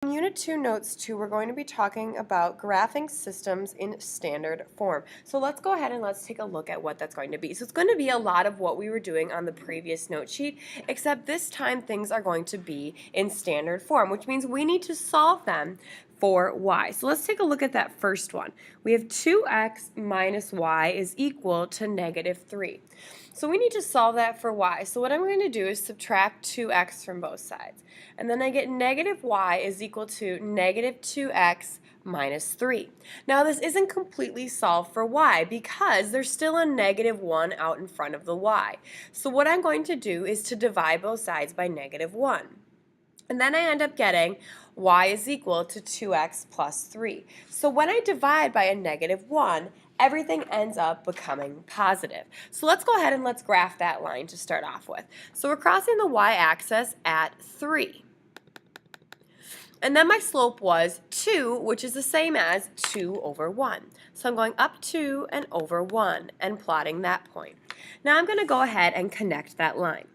In Unit 2, Notes 2, we're going to be talking about graphing systems in standard form. So let's go ahead and let's take a look at what that's going to be. So it's going to be a lot of what we were doing on the previous note sheet, except this time things are going to be in standard form, which means we need to solve them for y. So let's take a look at that first one. We have 2x minus y is equal to negative 3. So we need to solve that for y. So what I'm going to do is subtract 2x from both sides. And then I get negative y is equal to negative 2x minus 3. Now this isn't completely solved for y because there's still a negative 1 out in front of the y. So what I'm going to do is to divide both sides by negative 1. And then I end up getting y is equal to 2x plus 3. So when I divide by a negative 1, everything ends up becoming positive. So let's go ahead and let's graph that line to start off with. So we're crossing the y-axis at 3. And then my slope was 2, which is the same as 2 over 1. So I'm going up 2 and over 1 and plotting that point. Now I'm going to go ahead and connect that line.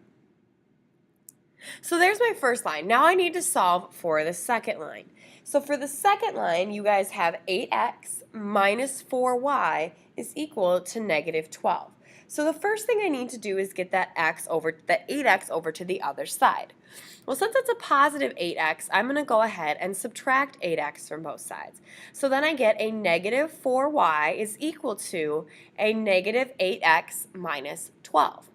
So there's my first line. Now I need to solve for the second line. So for the second line, you guys have 8x minus 4y is equal to negative 12. So the first thing I need to do is get that 8x over to the other side. Well, since it's a positive 8x, I'm going to go ahead and subtract 8x from both sides. So then I get a negative 4y is equal to a negative 8x minus 12.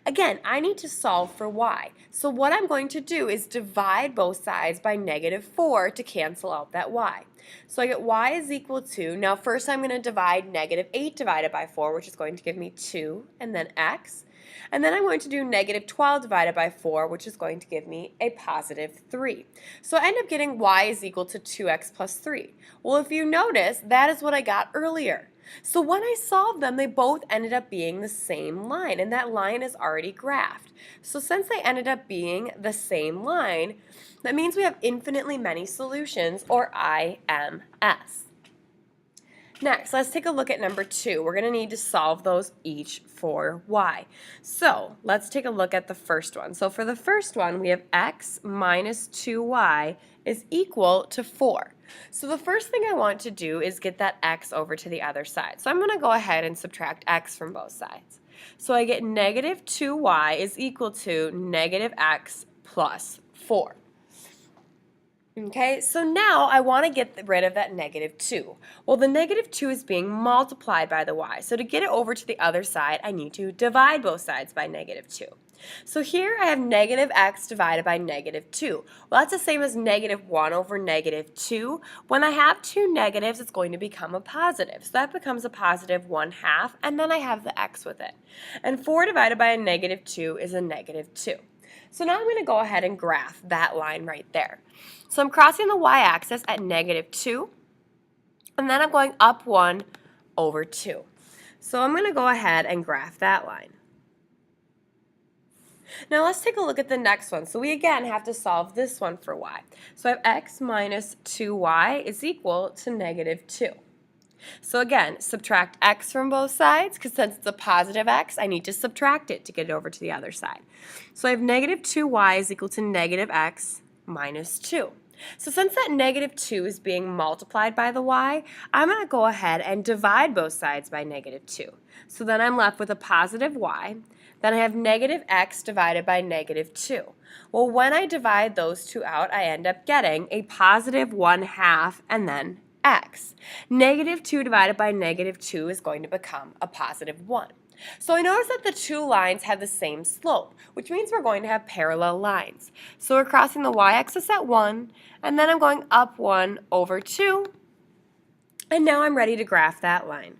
Again, I need to solve for y. So what I'm going to do is divide both sides by negative 4 to cancel out that y. So I get y is equal to, now first I'm going to divide negative 8 divided by 4, which is going to give me 2, and then x. And then I'm going to do negative 12 divided by 4, which is going to give me a positive 3. So I end up getting y is equal to 2x plus 3. Well, if you notice, that is what I got earlier. So when I solved them, they both ended up being the same line, and that line is already graphed. So since they ended up being the same line, that means we have infinitely many solutions, or IMS. Next, let's take a look at number 2. We're going to need to solve those each for y. So let's take a look at the first one. So for the first one, we have x minus 2y is equal to 4. So the first thing I want to do is get that x over to the other side. So I'm going to go ahead and subtract x from both sides. So I get negative 2y is equal to negative x plus 4. Okay, so now I want to get rid of that negative 2. Well, the negative 2 is being multiplied by the y. So to get it over to the other side, I need to divide both sides by negative 2. So here I have negative x divided by negative 2. Well, that's the same as negative 1 over negative 2. When I have two negatives, it's going to become a positive. So that becomes a positive 1/2, and then I have the x with it. And 4 divided by a negative 2 is a negative 2. So now I'm going to go ahead and graph that line right there. So I'm crossing the y-axis at negative 2, and then I'm going up 1 over 2. So I'm going to go ahead and graph that line. Now let's take a look at the next one. So we again have to solve this one for y. So I have x minus 2y is equal to negative 2. So again, subtract x from both sides, because since it's a positive x, I need to subtract it to get it over to the other side. So I have negative 2y is equal to negative x minus 2. So since that negative 2 is being multiplied by the y, I'm going to go ahead and divide both sides by negative 2. So then I'm left with a positive y. Then I have negative x divided by negative 2. Well, when I divide those two out, I end up getting a positive 1/2 and then x. Negative 2 divided by negative 2 is going to become a positive 1. So I notice that the two lines have the same slope, which means we're going to have parallel lines. So we're crossing the y-axis at 1, and then I'm going up 1 over 2, and now I'm ready to graph that line.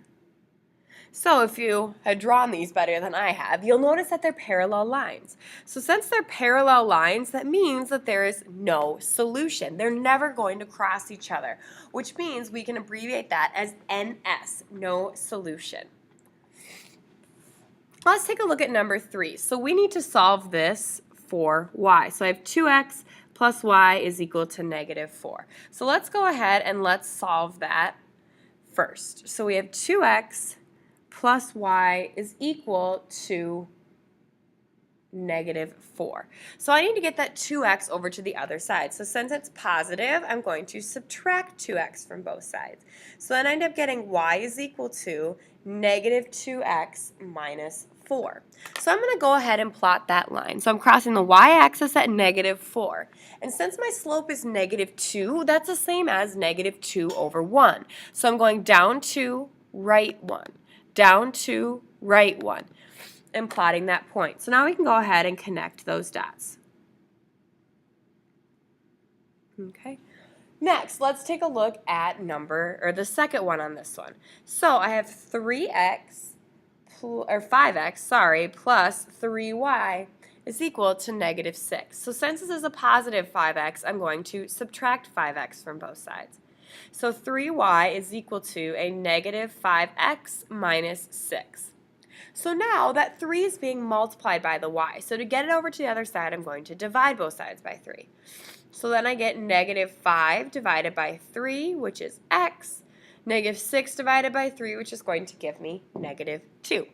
So if you had drawn these better than I have, you'll notice that they're parallel lines. So since they're parallel lines, that means that there is no solution. They're never going to cross each other, which means we can abbreviate that as NS, no solution. Let's take a look at number 3. So we need to solve this for y. So I have 2x plus y is equal to negative 4. So let's go ahead and let's solve that first. So we have 2x plus y is equal to negative 4. So I need to get that 2x over to the other side. So since it's positive, I'm going to subtract 2x from both sides. So then I end up getting y is equal to negative 2x minus 4. So I'm going to go ahead and plot that line. So I'm crossing the y-axis at negative 4. And since my slope is negative 2, that's the same as negative 2 over 1. So I'm going down 2, right 1, down 2, right 1. And plotting that point. So now we can go ahead and connect those dots. Okay. Next, let's take a look at the second one on this one. So I have 5x, plus 3y is equal to negative 6. So since this is a positive 5x, I'm going to subtract 5x from both sides. So 3y is equal to a negative 5x minus 6. So now that 3 is being multiplied by the y. So to get it over to the other side, I'm going to divide both sides by 3. So then I get negative 5 divided by 3, which is x, negative 6 divided by 3, which is going to give me negative 2.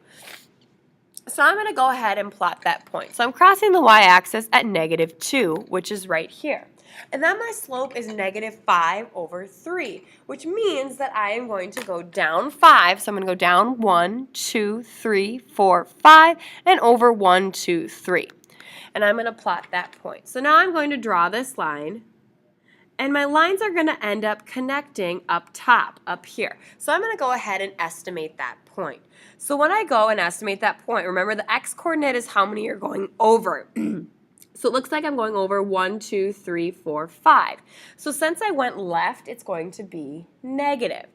So I'm going to go ahead and plot that point. So I'm crossing the y-axis at negative 2, which is right here. And then my slope is negative 5 over 3, which means that I am going to go down 5. So I'm going to go down 1, 2, 3, 4, 5, and over 1, 2, 3. And I'm going to plot that point. So now I'm going to draw this line. And my lines are going to end up connecting up top, up here. So I'm going to go ahead and estimate that point. So when I go and estimate that point, remember the x-coordinate is how many you're going over. So it looks like I'm going over 1, 2, 3, 4, 5. So since I went left, it's going to be negative.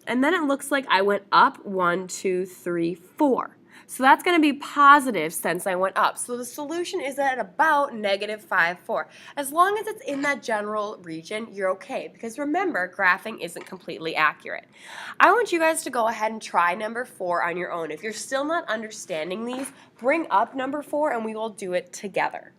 And then it looks like I went up 1, 2, 3, 4. So that's going to be positive since I went up. So the solution is at about negative 5, 4. As long as it's in that general region, you're okay. Because remember, graphing isn't completely accurate. I want you guys to go ahead and try number 4 on your own. If you're still not understanding these, bring up number 4 and we will do it together.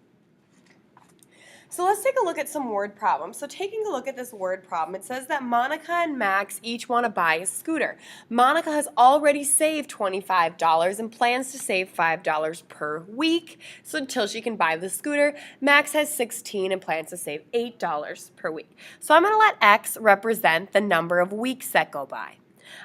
So let's take a look at some word problems. So taking a look at this word problem, it says that Monica and Max each want to buy a scooter. Monica has already saved $25 and plans to save $5 per week. So until she can buy the scooter, Max has $16 and plans to save $8 per week. So I'm going to let X represent the number of weeks that go by.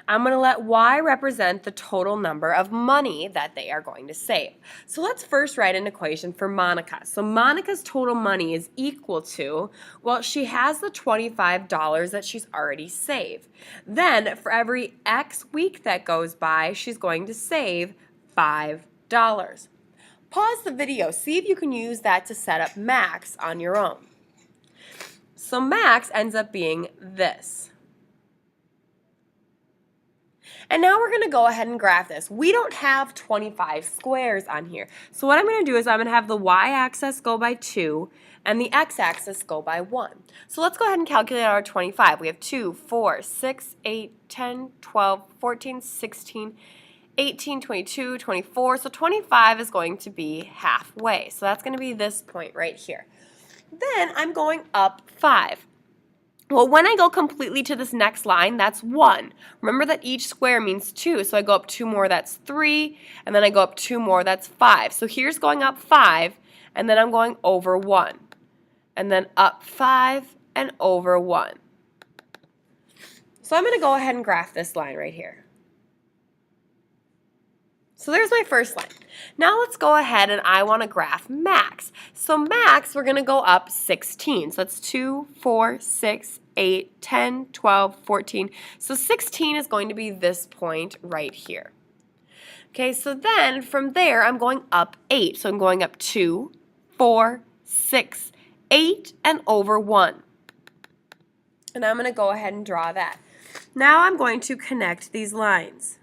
I'm going to let Y represent the total number of money that they are going to save. So let's first write an equation for Monica. So Monica's total money is equal to, well, she has the $25 that she's already saved. Then for every X week that goes by, she's going to save $5. Pause the video. See if you can use that to set up Max on your own. So Max ends up being this. And now we're going to go ahead and graph this. We don't have 25 squares on here. So what I'm going to do is I'm going to have the y-axis go by 2 and the x-axis go by 1. So let's go ahead and calculate our 25. We have 2, 4, 6, 8, 10, 12, 14, 16, 18, 22, 24. So 25 is going to be halfway. So that's going to be this point right here. Then I'm going up 5. Well, when I go completely to this next line, that's 1. Remember that each square means 2, so I go up 2 more, that's 3, and then I go up 2 more, that's 5. So here's going up 5, and then I'm going over 1, and then up 5 and over 1. So I'm going to go ahead and graph this line right here. So there's my first line. Now let's go ahead and I want to graph Max. So Max, we're going to go up 16. So that's 2, 4, 6, 8, 10, 12, 14. So 16 is going to be this point right here. Okay, so then from there I'm going up 8. So I'm going up 2, 4, 6, 8, and over 1. And I'm going to go ahead and draw that. Now I'm going to connect these lines.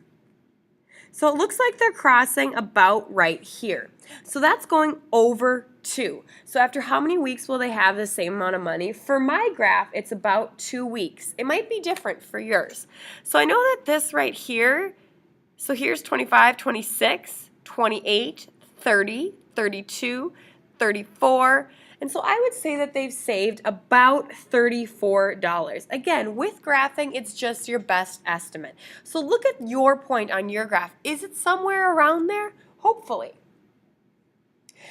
So it looks like they're crossing about right here. So that's going over 2. So after how many weeks will they have the same amount of money? For my graph, it's about 2 weeks. It might be different for yours. So I know that this right here, so here's 25, 26, 28, 30, 32, 34, and so I would say that they've saved about $34. Again, with graphing, it's just your best estimate. So look at your point on your graph. Is it somewhere around there? Hopefully.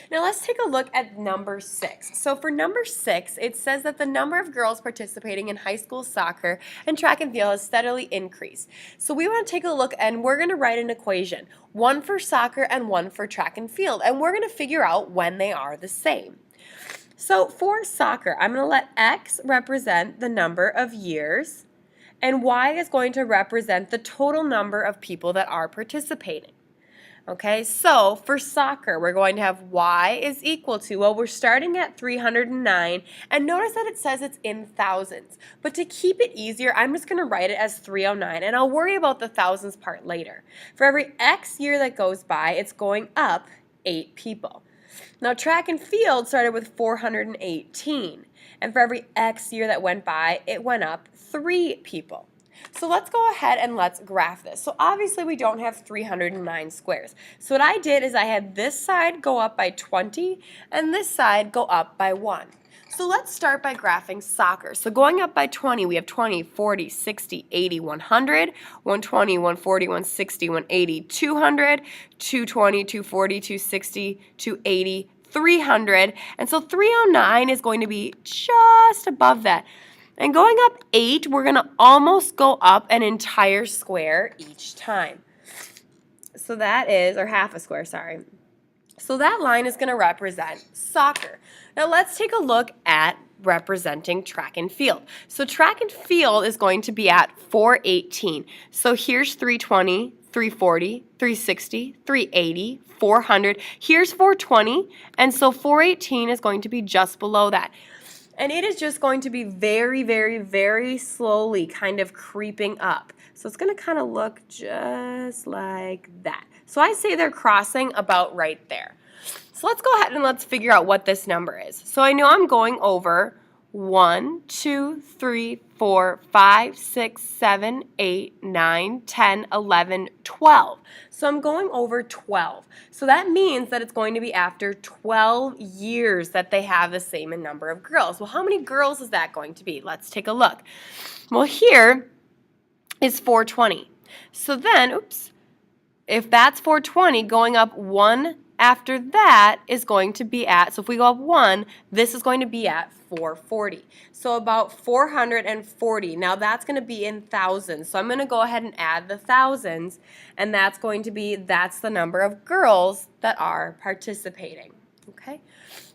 Now let's take a look at number 6. So for number 6, it says that the number of girls participating in high school soccer and track and field has steadily increased. So we want to take a look and we're going to write an equation, one for soccer and one for track and field, and we're going to figure out when they are the same. So for soccer, I'm going to let X represent the number of years, and Y is going to represent the total number of people that are participating. Okay, so for soccer, we're going to have Y is equal to, well, we're starting at 309, and notice that it says it's in thousands. But to keep it easier, I'm just going to write it as 309, and I'll worry about the thousands part later. For every X year that goes by, it's going up 8 people. Now, track and field started with 418, and for every X year that went by, it went up 3 people. So let's go ahead and let's graph this. So obviously we don't have 309 squares. So what I did is I had this side go up by 20 and this side go up by 1. So let's start by graphing soccer. So going up by 20, we have 20, 40, 60, 80, 100, 120, 140, 160, 180, 200, 220, 240, 260, 280, 300. And so 309 is going to be just above that. And going up 8, we're going to almost go up an entire square each time. So that is, or half a square, sorry. So that line is going to represent soccer. Now let's take a look at representing track and field. So track and field is going to be at 418. So here's 320, 340, 360, 380, 400. Here's 420, and so 418 is going to be just below that. And it is just going to be very, very, very slowly kind of creeping up. So it's going to kind of look just like that. So I say they're crossing about right there. So let's go ahead and let's figure out what this number is. So I know I'm going over 1, 2, 3, 4, 5, 6, 7, 8, 9, 10, 11, 12. So I'm going over 12. So that means that it's going to be after 12 years that they have the same number of girls. Well, how many girls is that going to be? Let's take a look. Well, here is 420. So then, if that's 420, going up 1 after that is going to be at, so if we go up 1, this is going to be at 440. So about 440. Now that's going to be in thousands. So I'm going to go ahead and add the thousands, and that's going to be, that's the number of girls that are participating. Okay?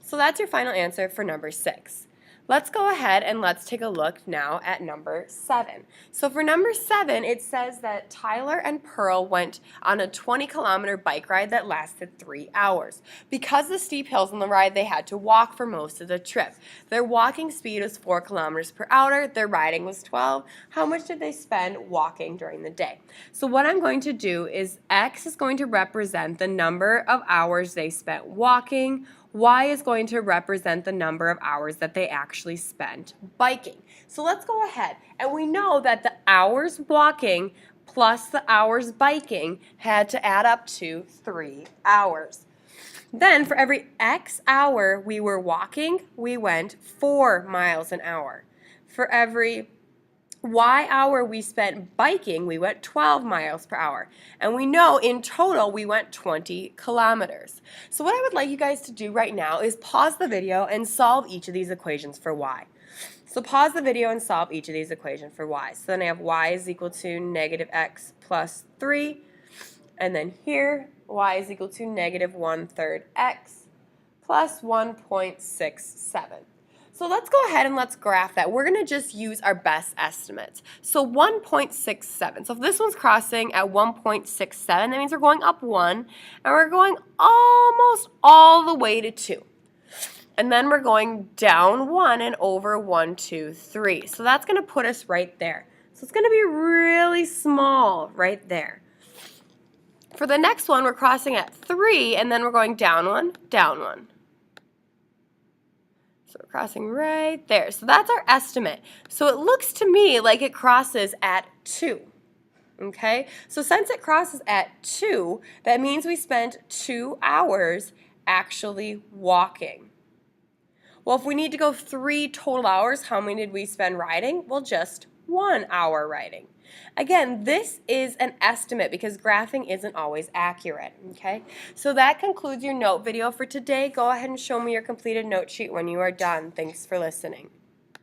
So that's your final answer for number 6. Let's go ahead and let's take a look now at number 7. So for number 7, it says that Tyler and Pearl went on a 20-kilometer bike ride that lasted 3 hours. Because of the steep hills on the ride, they had to walk for most of the trip. Their walking speed was 4 kilometers per hour. Their riding was 12. How much did they spend walking during the day? So what I'm going to do is X is going to represent the number of hours they spent walking. Y is going to represent the number of hours that they actually spent biking. So let's go ahead. And we know that the hours walking plus the hours biking had to add up to 3 hours. Then for every X hour we were walking, we went 4 miles an hour. For every Y hour we spent biking, we went 12 miles per hour. And we know in total we went 20 kilometers. So what I would like you guys to do right now is pause the video and solve each of these equations for Y. So pause the video and solve each of these equations for Y. So then I have Y is equal to negative X plus 3. And then here, Y is equal to negative 1/3 X plus 1.67. So let's go ahead and let's graph that. We're going to just use our best estimates. So 1.67. So if this one's crossing at 1.67, that means we're going up 1, and we're going almost all the way to 2. And then we're going down 1 and over 1, 2, 3. So that's going to put us right there. So it's going to be really small right there. For the next one, we're crossing at 3, and then we're going down 1, down 1. So we're crossing right there. So that's our estimate. So it looks to me like it crosses at 2. Okay? So since it crosses at 2, that means we spent 2 hours actually walking. Well, if we need to go 3 total hours, how many did we spend riding? Well, just 1 hour riding. Again, this is an estimate because graphing isn't always accurate, okay? So that concludes your note video for today. Go ahead and show me your completed note sheet when you are done. Thanks for listening.